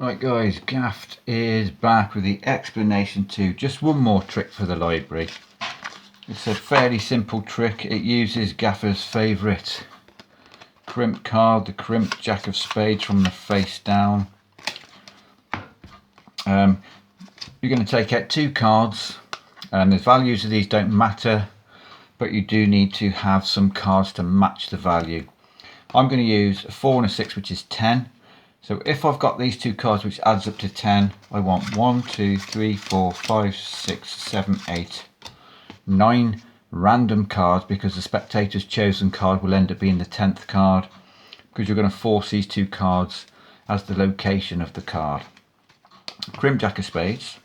Right guys, Gaffed is back with the explanation to just one more trick for the library. It's a fairly simple trick. It uses Gaffer's favourite Crimp card, the Crimp Jack of Spades from the face down. You're going to take out two cards, and the values of these don't matter, but you do need to have some cards to match the value. I'm going to use a 4 and a 6, which is 10. So if I've got these two cards which adds up to 10, I want 1, 2, 3, 4, 5, 6, 7, 8, 9 random cards, because the spectator's chosen card will end up being the 10th card, because you're going to force these two cards as the location of the card. Crimp Jack of Spades,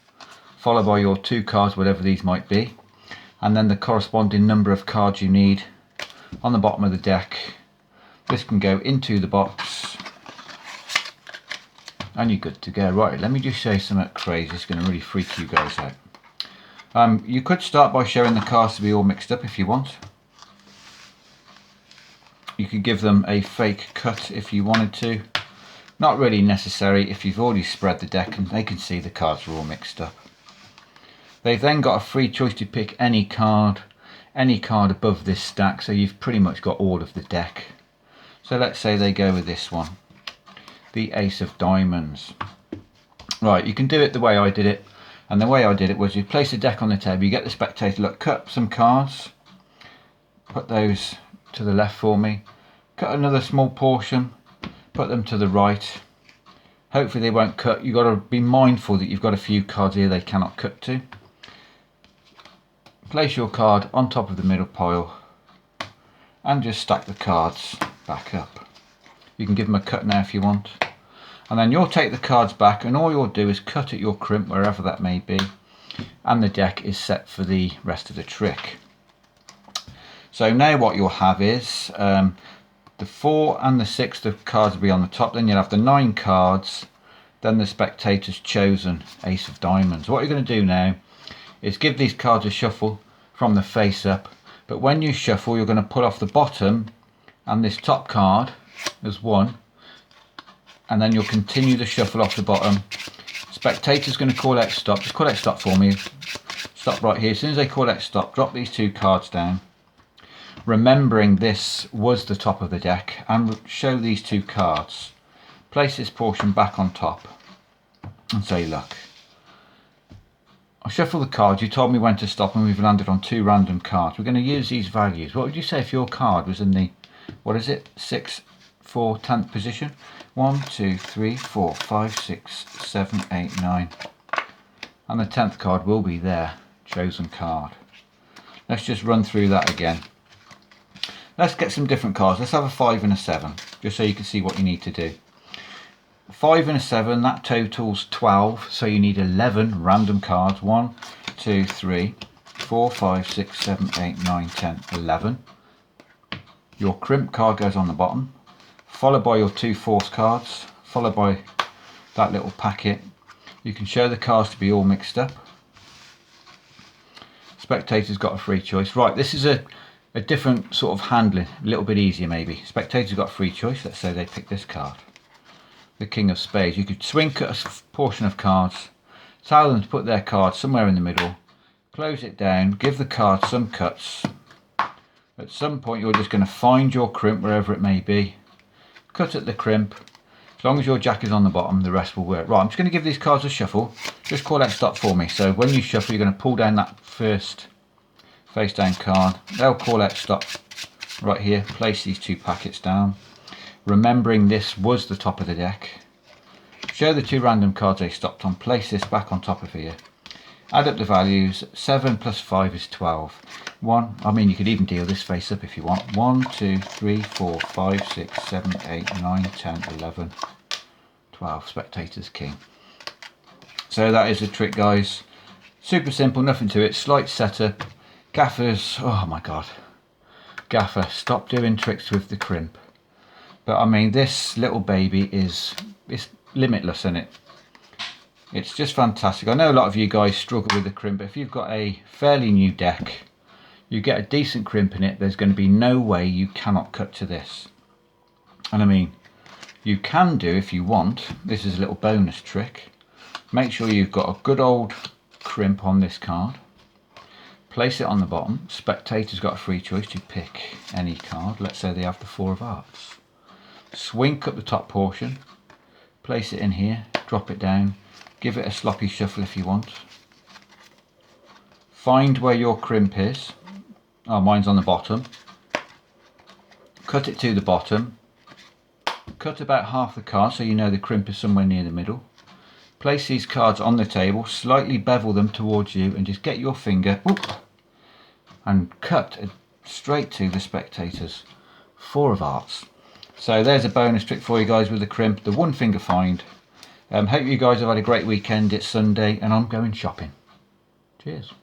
followed by your two cards, whatever these might be, and then the corresponding number of cards you need on the bottom of the deck. This can go into the box and you're good to go. Right, let me just show you something crazy. It's going to really freak you guys out. You could start by showing the cards to be all mixed up if you want. You could give them a fake cut if you wanted to. Not really necessary if you've already spread the deck and they can see the cards are all mixed up. They've then got a free choice to pick any card above this stack, so you've pretty much got all of the deck. So let's say they go with this one, the Ace of Diamonds. Right, you can do it the way I did it, and the way I did it was you place the deck on the table, you get the spectator, look, cut some cards, put those to the left for me, cut another small portion, put them to the right. Hopefully they won't cut. You've got to be mindful that you've got a few cards here they cannot cut to. Place your card on top of the middle pile and just stack the cards back up. You can give them a cut now if you want, and then you'll take the cards back and all you'll do is cut at your crimp wherever that may be, and the deck is set for the rest of the trick. So now what you'll have is the 4 and the 6, the cards will be on the top, then you'll have the 9 cards, then the spectator's chosen Ace of Diamonds. What you're going to do now is give these cards a shuffle from the face up, but when you shuffle you're going to pull off the bottom and this top card as one, and then you'll continue the shuffle off the bottom. Spectator's going to call out stop. Just call out stop for me. Stop right here. As soon as they call out stop, drop these two cards down, remembering this was the top of the deck, and show these two cards. Place this portion back on top and say, look, I shuffle the cards, you told me when to stop, and we've landed on 2 random cards. We're going to use these values. What would you say if your card was in the, what is it, 6, 4, 10th position? 1, 2, 3, 4, 5, 6, 7, 8, 9. And the 10th card will be their chosen card. Let's just run through that again. Let's get some different cards. Let's have a 5 and a 7, just so you can see what you need to do. 5 and a 7, that totals 12, so you need 11 random cards. 1, 2, 3, 4, 5, 6, 7, 8, 9, 10, 11. Your crimp card goes on the bottom, followed by your 2 force cards, followed by that little packet. You can show the cards to be all mixed up. Spectator's got a free choice. Right, this is a different sort of handling, a little bit easier maybe. Spectator's got a free choice. Let's say they pick this card, the King of Spades. You could swing cut a portion of cards, tell them to put their card somewhere in the middle, close it down, give the card some cuts. At some point you're just going to find your crimp wherever it may be, cut at the crimp. As long as your jack is on the bottom, the rest will work. Right, I'm just going to give these cards a shuffle. Just call out stop for me. So when you shuffle, you're going to pull down that first face down card. They'll call out stop right here. Place these 2 packets down, remembering this was the top of the deck. Show the 2 random cards they stopped on. Place this back on top of here. Add up the values. 7 plus 5 is 12. You could even deal this face up if you want. 1, 2, 3, 4, 5, 6, 7, 8, 9, 10, 11, 12. Spectator's king. So that is the trick, guys. Super simple, nothing to it. Slight setup. Gaffers, oh my god. Gaffer, stop doing tricks with the crimp. But I mean, this little baby it's limitless, isn't it? It's just fantastic. I know a lot of you guys struggle with the crimp, but if you've got a fairly new deck, you get a decent crimp in it, there's going to be no way you cannot cut to this. And I mean, You can do, if you want, this is a little bonus trick. Make sure you've got a good old crimp on this card. Place it on the bottom. Spectators got a free choice to pick any card. Let's say they have the 4 of hearts. Swink up the top portion. Place it in here. Drop it down. Give it a sloppy shuffle if you want. Find where your crimp is. Oh, mine's on the bottom. Cut it to the bottom. Cut about half the card so you know the crimp is somewhere near the middle. Place these cards on the table, slightly bevel them towards you and just get your finger and cut straight to the spectators. 4 of hearts. So there's a bonus trick for you guys with the crimp, the 1 finger find. Hope you guys have had a great weekend. It's Sunday and I'm going shopping. Cheers.